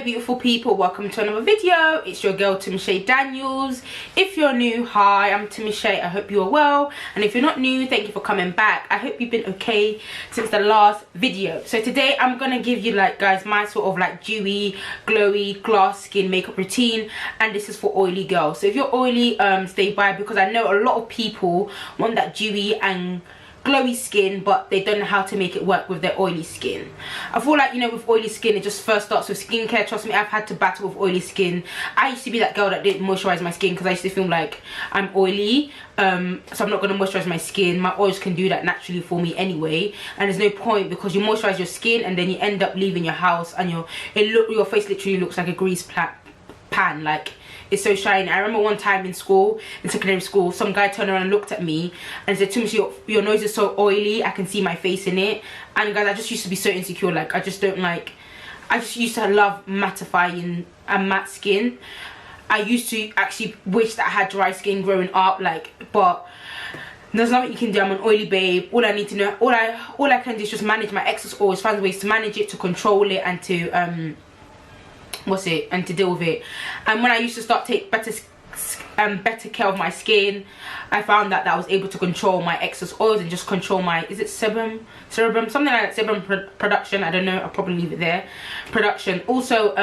beautiful people, welcome to another video. It's your girl Timiche Daniels. If you're new, hi, I'm Timiche. I hope you are well, and if you're not new, thank you for coming back. I hope you've been okay since the last video. So today I'm gonna give you, like, guys, my sort of like dewy, glowy, glass skin makeup routine, and this is for oily girls. So if you're oily, stay by, because I know a lot of people want that dewy and glowy skin, but they don't know how to make it work with their oily skin. I feel like, you know, with oily skin, it just first starts with skincare. Trust me, I've had to battle with oily skin. I used to be that girl that didn't moisturize my skin because I used to feel like I'm oily, so I'm not going to moisturize my skin. My oils can do that naturally for me anyway, and there's no point, because you moisturize your skin and then you end up leaving your house and your face literally looks like a grease pan. Like, it's so shiny. I remember one time in school, in secondary school, some guy turned around and looked at me and said, "Timiche, your nose is so oily, I can see my face in it." And guys, I just used to be so insecure. Like, I just used to love mattifying and matte skin. I used to actually wish that I had dry skin growing up, like, but there's nothing you can do. I'm an oily babe. All I need to know, all I can do is just manage my excess oils, find ways to manage it, to control it, and to and to deal with it. And when I used to start take better care of my skin, I found that I was able to control my excess oils and just control my, is it sebum, something like that, sebum production. I don't know, I'll probably leave it there, production. Also,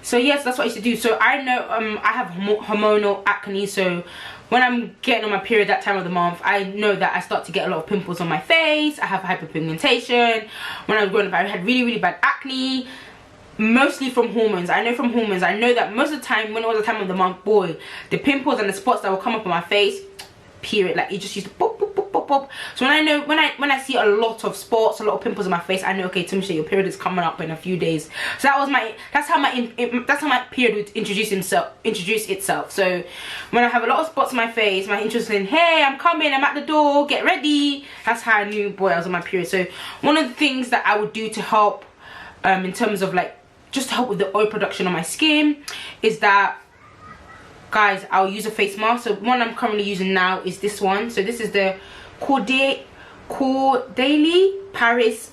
so yes, that's what I used to do. So I know I have hormonal acne, so when I'm getting on my period that time of the month, I know that I start to get a lot of pimples on my face. I have hyperpigmentation. When I was growing up, I had really bad acne, mostly from hormones. I know from hormones, I know that most of the time, when it was the time of the month, boy, the pimples and the spots that will come up on my face, period, like, it just used to pop. So when I see a lot of spots, a lot of pimples on my face, I know, okay, Timiche, your period is coming up in a few days. So that's how my period would introduce itself. So when I have a lot of spots on my face, my interest in, hey, I'm coming, I'm at the door, get ready, that's how I knew, boy, I was on my period. So one of the things that I would do to help, in terms of, like, just to help with the oil production on my skin, is that, guys, I'll use a face mask. So one I'm currently using now is this one. So this is the Caudalie Paris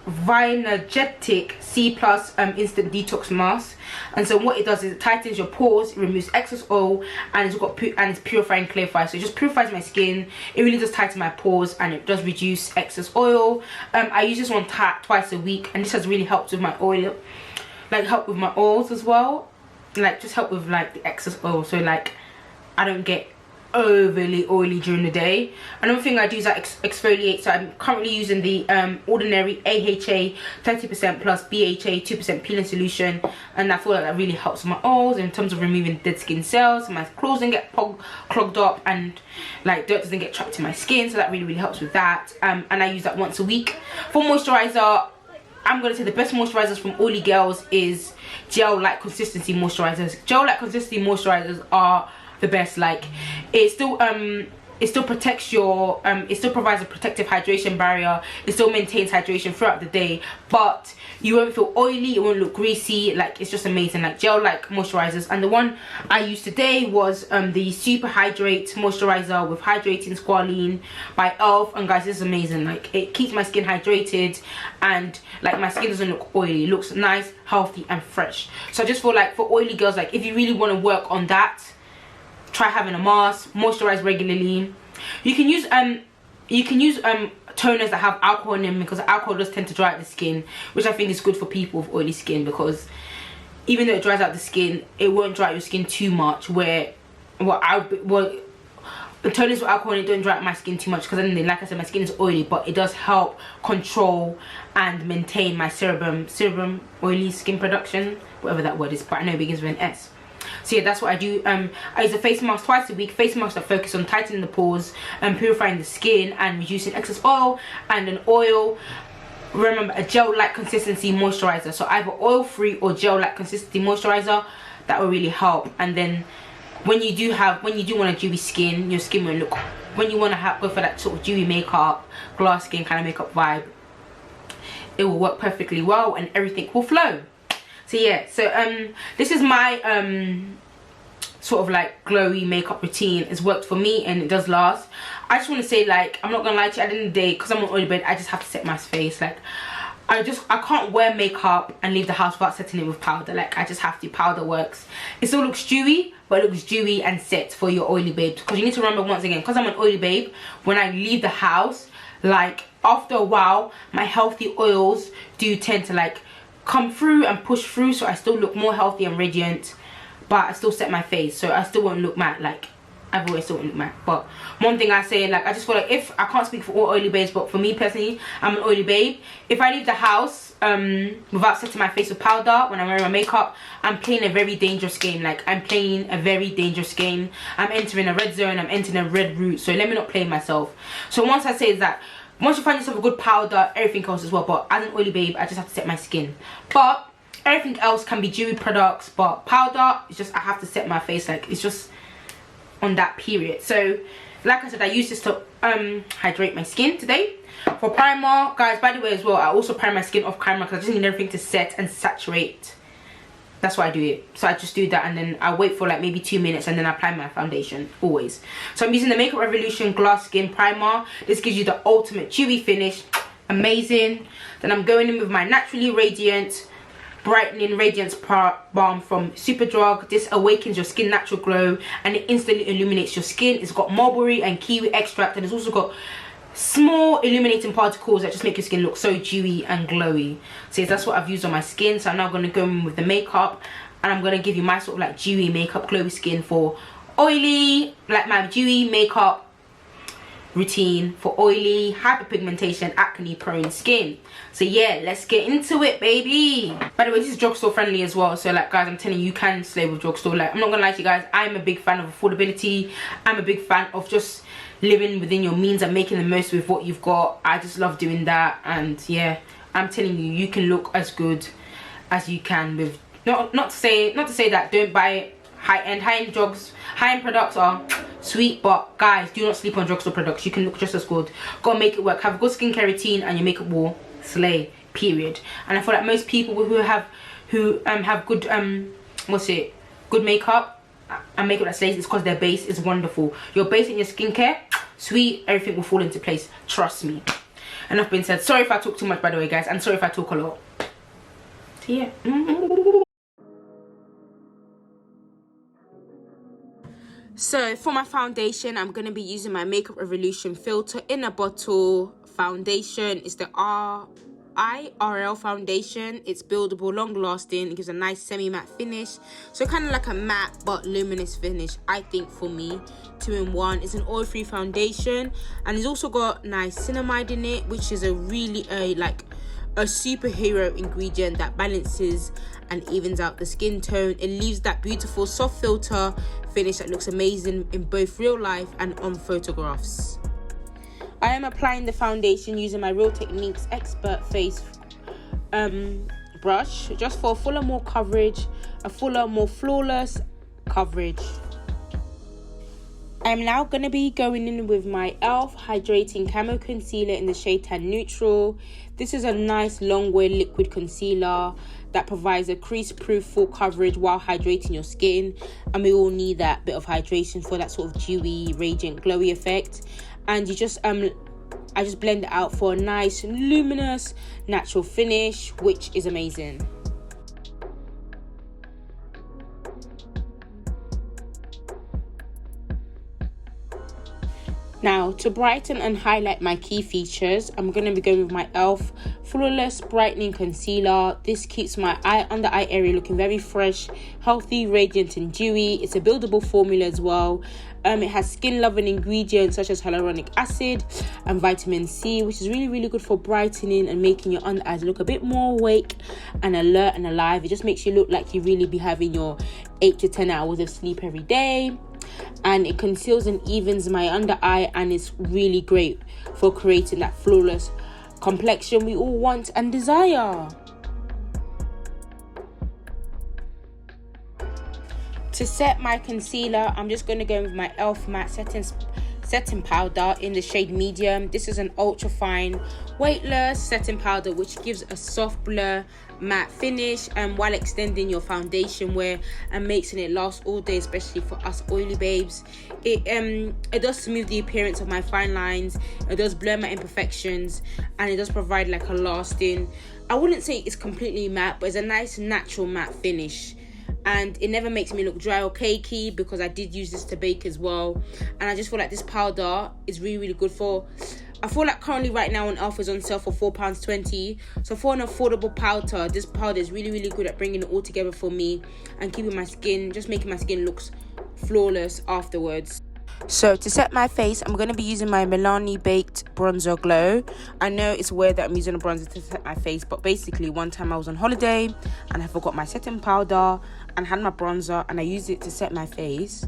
Vinergetic C+ instant detox mask. And so what it does is it tightens your pores, it removes excess oil, and it's purifying clarifier. So it just purifies my skin. It really does tighten my pores, and it does reduce excess oil. I use this one twice a week, and this has really helped with my oil, like, help with my oils as well, like, just help with, like, the excess oil, so, like, I don't get overly oily during the day. Another thing I do is I exfoliate. So I'm currently using the ordinary AHA 30% plus BHA 2% peeling solution, and I feel like that really helps my oils in terms of removing dead skin cells, so my clothes don't get clogged up, and, like, dirt doesn't get trapped in my skin. So that really helps with that. And I use that once a week. For moisturizer, I'm going to say the best moisturizers from oily girls is gel-like consistency moisturizers. Gel-like consistency moisturizers are the best. Like, it still protects your it still provides a protective hydration barrier. It still maintains hydration throughout the day, but you won't feel oily, it won't look greasy. Like, it's just amazing, like, gel-like moisturizers. And the one I used today was the Superhydrate Moisturiser with Hydrating Squalene by e.l.f. And guys, this is amazing. Like, it keeps my skin hydrated, and, like, my skin doesn't look oily. It looks nice, healthy, and fresh. So I just feel like for oily girls, like, if you really want to work on that, try having a mask, moisturize regularly. You can use toners that have alcohol in them, because alcohol does tend to dry out the skin, which I think is good for people with oily skin, because even though it dries out the skin, it won't dry out your skin too much. Where the toners with alcohol in it don't dry out my skin too much, because then, like I said, my skin is oily, but it does help control and maintain my sebum oily skin production, whatever that word is, but I know it begins with an S. So yeah, that's what I do. I use a face mask twice a week. Face masks that focus on tightening the pores and purifying the skin and reducing excess oil. And an oil, remember, a gel-like consistency moisturizer. So either oil-free or gel-like consistency moisturizer, that will really help. And then when you do want a dewy skin, your skin will look, when you want to go for that sort of dewy makeup, glass skin kind of makeup vibe, it will work perfectly well, and everything will flow. So yeah, so this is my sort of like glowy makeup routine. It's worked for me and it does last. I just want to say, like, I'm not gonna lie to you, at the end of the day, because I'm an oily bed, I just have to set my face. Like, I can't wear makeup and leave the house without setting it with powder. Like, I just have to. Powder works. It still looks dewy, but it looks dewy and set for your oily babes. Because you need to remember, once again, because I'm an oily babe, when I leave the house, like, after a while, my healthy oils do tend to, like, come through and push through, so I still look more healthy and radiant, but I still set my face, so I still won't look matte. Like, I've always thought it look matte. But one thing I say, like, I just feel like, if I can't speak for all oily babes, but for me personally, I'm an oily babe. If I leave the house without setting my face with powder when I'm wearing my makeup, I'm playing a very dangerous game. Like, I'm playing a very dangerous game. I'm entering a red zone, I'm entering a red route, so let me not play myself. So once I say that, once you find yourself a good powder, everything else as well. But as an oily babe, I just have to set my skin. But everything else can be dewy products, but powder, it's just, I have to set my face. Like, it's just on that period. So like I said, I use this to hydrate my skin today. For primer, guys, by the way as well, I also prime my skin off camera because I just need everything to set and saturate. That's why I do it. So I just do that, and then I wait for like maybe 2 minutes, and then I apply my foundation, always. So I'm using the Makeup Revolution Glass Skin Primer. This gives you the ultimate dewy finish. Amazing. Then I'm going in with my Naturally Radiant Brightening Radiance Balm from Superdrug. This awakens your skin natural glow, and it instantly illuminates your skin. It's got mulberry and kiwi extract, and it's also got small illuminating particles that just make your skin look so dewy and glowy. So yes, that's what I've used on my skin. So I'm now going to go in with the makeup, and I'm going to give you my sort of like dewy makeup glowy skin for oily, like my dewy makeup routine for oily, hyperpigmentation, acne prone skin. So yeah, let's get into it, baby. By the way, this is drugstore friendly as well, so like guys, I'm telling you, you can slay with drugstore. Like, I'm not gonna lie to you guys, I'm a big fan of affordability. I'm a big fan of just living within your means and making the most with what you've got. I just love doing that, and yeah, I'm telling you, you can look as good as you can with not to say that don't buy high-end drugs. High-end products are sweet, but guys, do not sleep on drugstore products. You can look just as good. Gotta make it work. Have a good skincare routine, and your makeup will slay, period. And I feel like most people who have good good makeup and makeup that slays is because their base is wonderful. Your base and your skincare, sweet, everything will fall into place, trust me. Enough being said. Sorry if I talk too much, by the way, guys, and sorry if I talk a lot. So yeah. So for my foundation, I'm going to be using my Makeup Revolution Filter in a Bottle foundation. It's the IRL foundation. It's buildable, long lasting. It gives a nice semi-matte finish. So kind of like a matte but luminous finish, I think, for me. 2-in-1. It's an oil-free foundation, and it's also got niacinamide in it, which is a really a superhero ingredient that balances and evens out the skin tone. It leaves that beautiful soft filter finish that looks amazing in both real life and on photographs. I am applying the foundation using my Real Techniques Expert Face brush, just for a fuller, more coverage, a fuller, more flawless coverage. I'm now going to be going in with my e.l.f. Hydrating Camo Concealer in the shade Tan Neutral. This is a nice long wear liquid concealer that provides a crease-proof full coverage while hydrating your skin. And we all need that bit of hydration for that sort of dewy, radiant, glowy effect. And you just I just blend it out for a nice, luminous, natural finish, which is amazing. Now, to brighten and highlight my key features, I'm going to be going with my e.l.f. Flawless Brightening Concealer. This keeps my under eye area looking very fresh, healthy, radiant and dewy. It's a buildable formula as well. It has skin-loving ingredients such as hyaluronic acid and vitamin C, which is really, really good for brightening and making your under eyes look a bit more awake and alert and alive. It just makes you look like you really be having your 8 to 10 hours of sleep every day. And it conceals and evens my under eye, and it's really great for creating that flawless complexion we all want and desire. To set my concealer, I'm just going to go with my e.l.f. matte setting powder in the shade medium. This is an ultra fine weightless setting powder which gives a soft blur matte finish while extending your foundation wear and making it last all day, especially for us oily babes. It does smooth the appearance of my fine lines, it does blur my imperfections, and it does provide like a lasting, I wouldn't say it's completely matte, but it's a nice natural matte finish. And it never makes me look dry or cakey because I did use this to bake as well. And I just feel like this powder is really good for, I feel like currently right now on e.l.f. is on sale for £4.20. So for an affordable powder, this powder is really good at bringing it all together for me and keeping my skin, just making my skin look flawless afterwards. So to set my face, I'm going to be using my Milani Baked Bronzer Glow. I know it's weird that I'm using a bronzer to set my face, but basically one time I was on holiday and I forgot my setting powder and had my bronzer and I used it to set my face.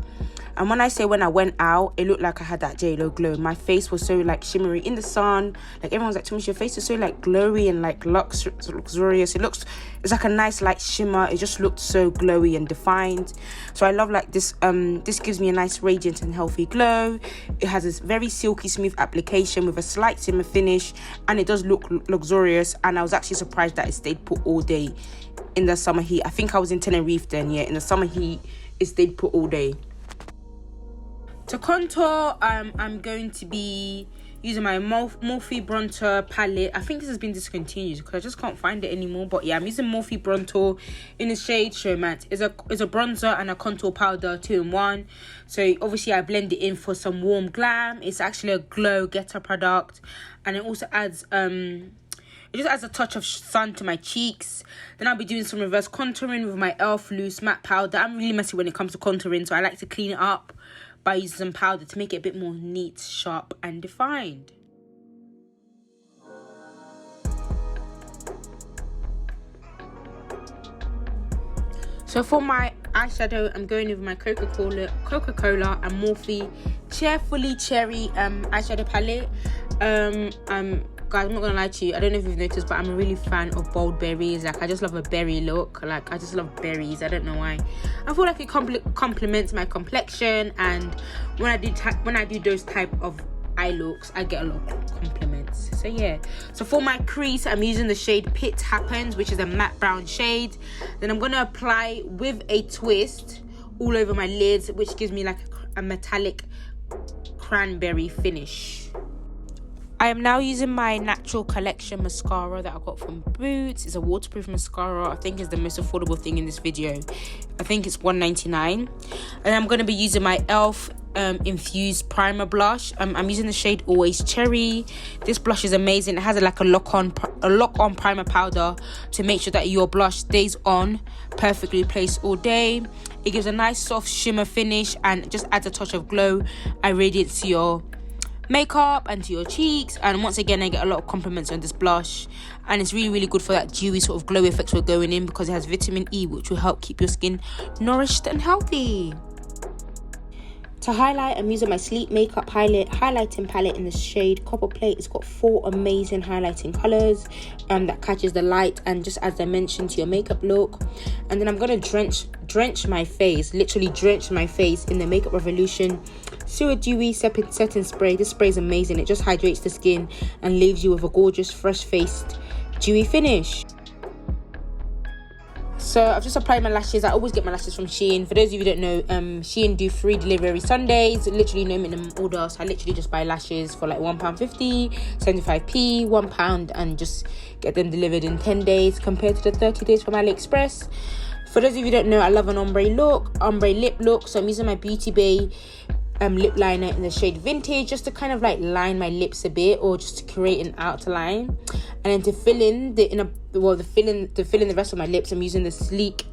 And when I say when I went out, it looked like I had that J.Lo glow. My face was so like shimmery in the sun. Like everyone's like, Tamisha, your face is so like glowy and like luxurious. It's like a nice light shimmer. It just looked so glowy and defined. So I love like this. This gives me a nice radiant and healthy glow. It has this very silky smooth application with a slight shimmer finish, and it does look luxurious. And I was actually surprised that it stayed put all day in the summer heat. I think I was in Tenerife then. Yeah, in the summer heat, it stayed put all day. To contour, I'm going to be using my Morphe Brontour palette. I think this has been discontinued because I just can't find it anymore. But yeah, I'm using Morphe Brontour in the shade Showmance. It's a bronzer and a contour powder 2-in-1. So obviously I blend it in for some warm glam. It's actually a glow getter product, and it also adds it just adds a touch of sun to my cheeks. Then I'll be doing some reverse contouring with my e.l.f. loose matte powder. I'm really messy when it comes to contouring, so I like to clean it up by using some powder to make it a bit more neat, sharp and defined. So for my eyeshadow, I'm going with my Coca-Cola and Morphe Cheerfully Cherry eyeshadow palette. Guys, I'm not gonna lie to you, I don't know if you've noticed, but I'm a really fan of bold berries. Like, I just love a berry look. Like, I just love berries. I don't know why. I feel like it complements my complexion, and when I do those type of eye looks, I get a lot of compliments. So yeah. So for my crease, I'm using the shade Pit Happens, which is a matte brown shade. Then I'm gonna apply with a twist all over my lids, which gives me like a metallic cranberry finish. I am now using my Natural Collection mascara that I got from Boots. It's a waterproof mascara. I think it's the most affordable thing in this video. I think it's $1.99. And I'm going to be using my e.l.f. infused primer blush. I'm using the shade Always Cherry. This blush is amazing. It has a lock-on primer powder to make sure that your blush stays on, perfectly placed all day. It gives a nice soft shimmer finish and just adds a touch of glow and radiance to your makeup and to your cheeks. And once again, I get a lot of compliments on this blush, and it's really good for that dewy sort of glow effects we're going in, because it has vitamin E, which will help keep your skin nourished and healthy. To highlight, I'm using my Sleep Makeup highlighting palette in the shade Copperplate. It's got 4 amazing highlighting colours that catches the light and just adds dimension to your makeup look. And then I'm going to drench my face, literally drench my face in the Makeup Revolution Super Dewy setting spray. This spray is amazing. It just hydrates the skin and leaves you with a gorgeous, fresh-faced, dewy finish. So I've just applied my lashes. I always get my lashes from Shein. For those of you who don't know, Shein do free delivery Sundays, literally no minimum order. So I literally just buy lashes for like £1.50, 75p, £1, and just get them delivered in 10 days compared to the 30 days from AliExpress. For those of you who don't know, I love an ombre lip look. So I'm using my Beauty Bay lip liner in the shade Vintage, just to kind of like line my lips a bit, or just to create an outer line. And then to fill in the rest of my lips, I'm using the Sleek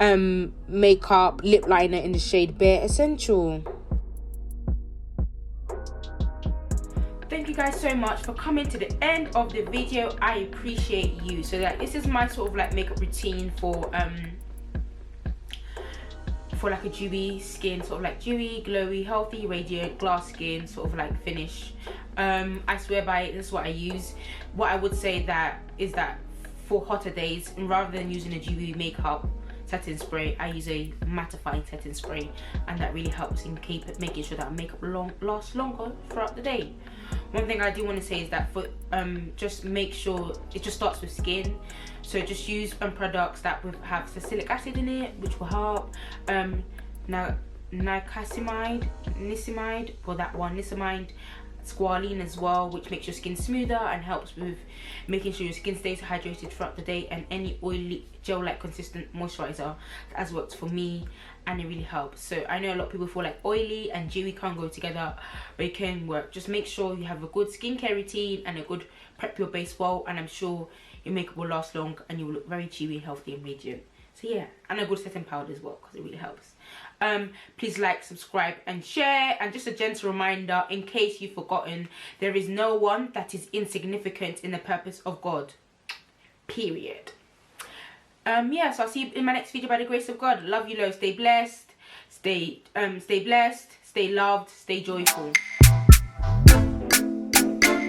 makeup lip liner in the shade Bare Essential. Thank you guys so much for coming to the end of the video. I appreciate you. So that this is my sort of like makeup routine for like a dewy skin, sort of like dewy, glowy, healthy, radiant, glass skin sort of like finish. I swear by it. This is what I use. What I would say is that for hotter days, and rather than using a dewy makeup setting spray. I use a mattifying setting spray, and that really helps in making sure that our makeup lasts longer throughout the day. One thing I do want to say is that for just make sure it just starts with skin, so just use products that have salicylic acid in it, which will help. Niacinamide, squalene as well, which makes your skin smoother and helps with making sure your skin stays hydrated throughout the day, and any oily gel-like consistent moisturizer that has worked for me, and it really helps. So I know a lot of people feel like oily and dewy can't go together, but it can work. Just make sure you have a good skincare routine and a good prep your base well, and I'm sure your makeup will last long and you will look very dewy, healthy and radiant. So yeah, and a good setting powder as well, because it really helps. Please like, subscribe and share. And just a gentle reminder, in case you've forgotten, there is no one that is insignificant in the purpose of God, period. Yeah, so I'll see you in my next video by the grace of God. Love you loads. Stay blessed, stay blessed, stay loved, stay joyful.